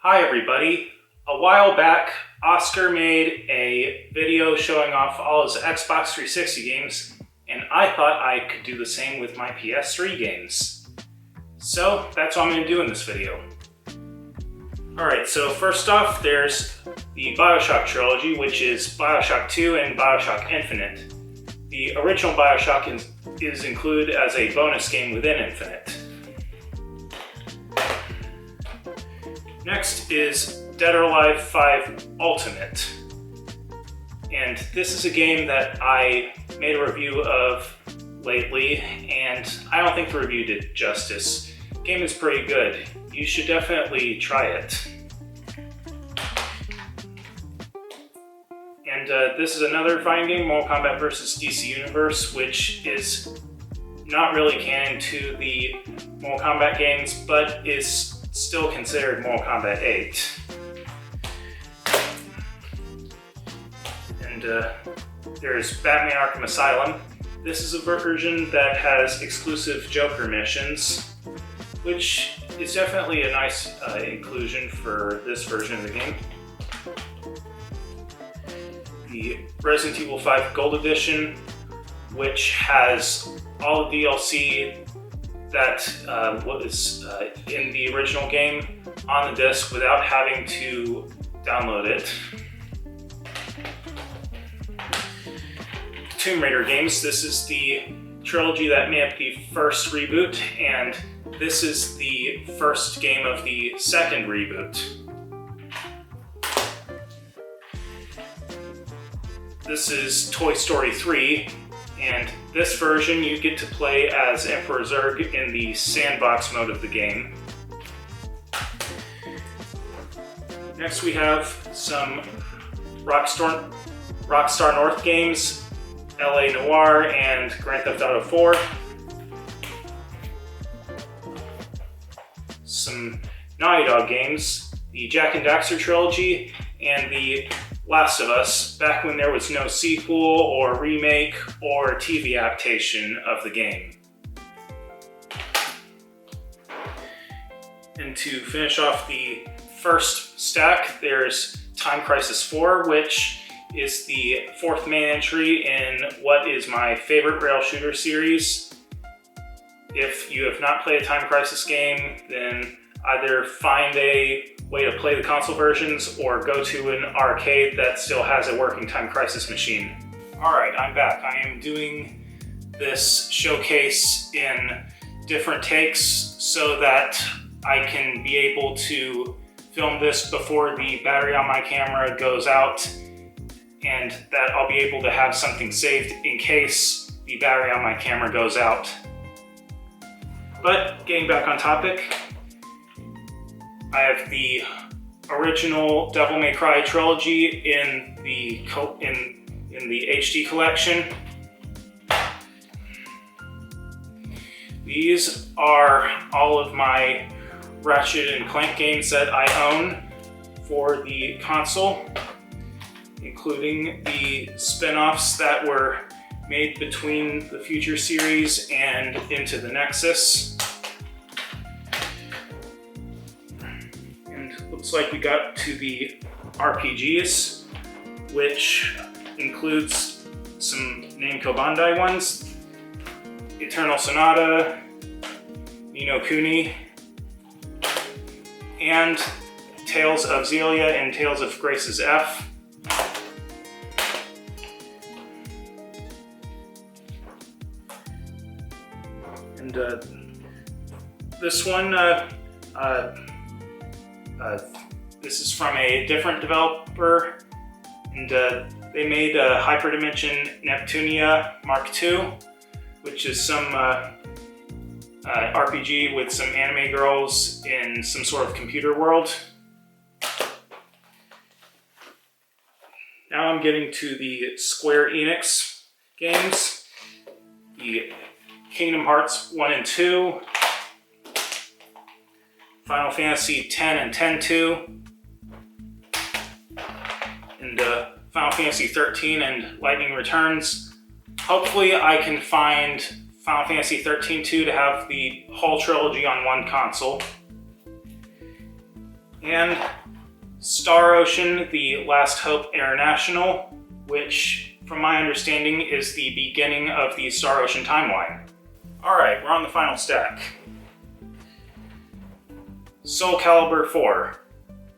Hi everybody. A while back, Oscar made a video showing off all his Xbox 360 games, and I thought I could do the same with my PS3 games. So that's what I'm going to do in this video. Alright, so first off, there's the BioShock trilogy, which is BioShock 2 and BioShock Infinite. The original BioShock is included as a bonus game within Infinite. Next is Dead or Alive 5 Ultimate. And this is a game that I made a review of lately, and I don't think the review did justice. The game is pretty good. You should definitely try it. And this is another fighting game, Mortal Kombat vs. DC Universe, which is not really canon to the Mortal Kombat games, but is still considered Mortal Kombat 8. And there's Batman Arkham Asylum. This is a version that has exclusive Joker missions, which is definitely a nice inclusion for this version of the game. The Resident Evil 5 Gold Edition, which has all the DLC that was in the original game on the disc without having to download it. Tomb Raider games. This is the trilogy that made up the first reboot, and this is the first game of the second reboot. This is Toy Story 3, and this version you get to play as Emperor Zurg in the sandbox mode of the game. Next we have some Rockstar North games, LA Noire and Grand Theft Auto 4. Some Naughty Dog games, the Jak and Daxter trilogy, and the Last of Us, back when there was no sequel or remake or TV adaptation of the game. And to finish off the first stack, there's Time Crisis 4, which is the fourth main entry in what is my favorite rail shooter series. If you have not played a Time Crisis game, then either find a way to play the console versions or go to an arcade that still has a working Time Crisis machine. Alright, I'm back. I am doing this showcase in different takes so that I can be able to film this before the battery on my camera goes out, and that I'll be able to have something saved in case the battery on my camera goes out. But getting back on topic, I have the original Devil May Cry trilogy in the HD collection. These are all of my Ratchet and Clank games that I own for the console, including the spin-offs that were made between the Future series and into the Nexus. Looks like we got to the RPGs, which includes some Namco Bandai ones, Eternal Sonata, Ni no Kuni, and Tales of Xillia and Tales of Grace's F. And this one, this is from a different developer, and they made Hyperdimension Neptunia Mark II, which is some RPG with some anime girls in some sort of computer world. Now I'm getting to the Square Enix games, the Kingdom Hearts 1 and 2, Final Fantasy X and X-2, and Final Fantasy 13 and Lightning Returns. Hopefully I can find Final Fantasy 13-2 to have the whole trilogy on one console. and Star Ocean: The Last Hope International, which, from my understanding, is the beginning of the Star Ocean timeline. Alright, we're on the final stack. Soul Calibur 4,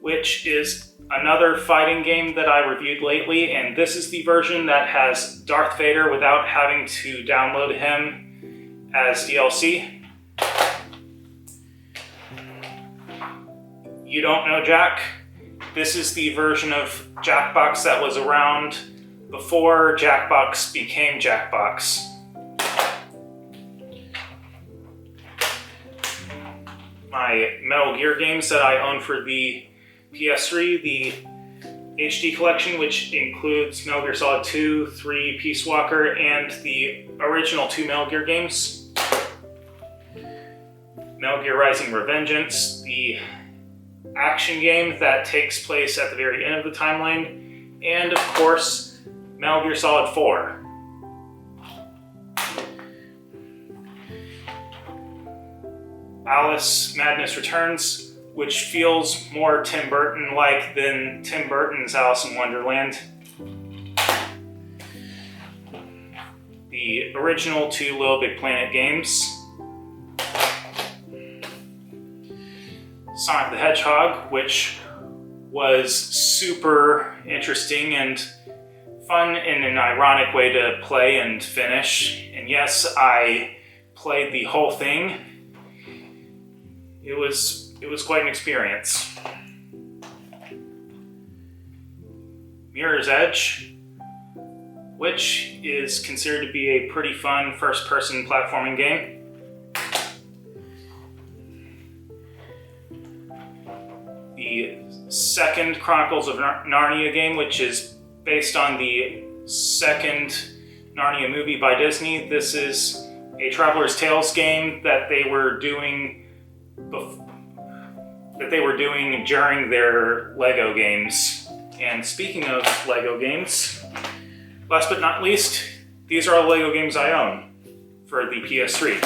which is another fighting game that I reviewed lately, and this is the version that has Darth Vader without having to download him as DLC. You don't know Jack? This is the version of Jackbox that was around before Jackbox became Jackbox. My Metal Gear games that I own for the PS3, the HD collection, which includes Metal Gear Solid 2, 3, Peace Walker, and the original 2 Metal Gear games. Metal Gear Rising: Revengeance, the action game that takes place at the very end of the timeline, and of course, Metal Gear Solid 4. Alice Madness Returns, which feels more Tim Burton-like than Tim Burton's Alice in Wonderland. The original 2 Little Big Planet games. Sonic the Hedgehog, which was super interesting and fun in an ironic way to play and finish. And yes, I played the whole thing. It was quite an experience. Mirror's Edge, which is considered to be a pretty fun first-person platforming game. The second Chronicles of Narnia game, which is based on the second Narnia movie by Disney. This is a Traveler's Tales game that they were doing during their LEGO games. And speaking of LEGO games, last but not least, these are all LEGO games I own for the PS3.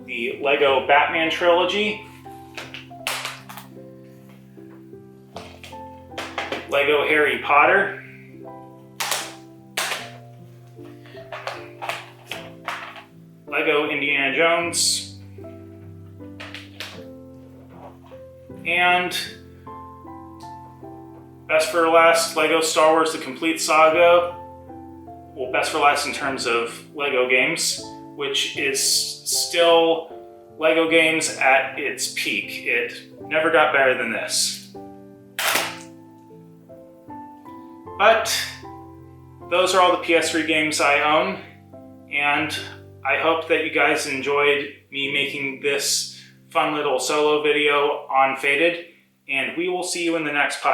The LEGO Batman trilogy, LEGO Harry Potter, LEGO Indiana Jones, and best for last, LEGO Star Wars: The Complete Saga. Well, best for last in terms of LEGO games, which is still LEGO games at its peak. It never got better than this. But those are all the PS3 games I own, and I hope that you guys enjoyed me making this fun little solo video on Faded, and we will see you in the next podcast.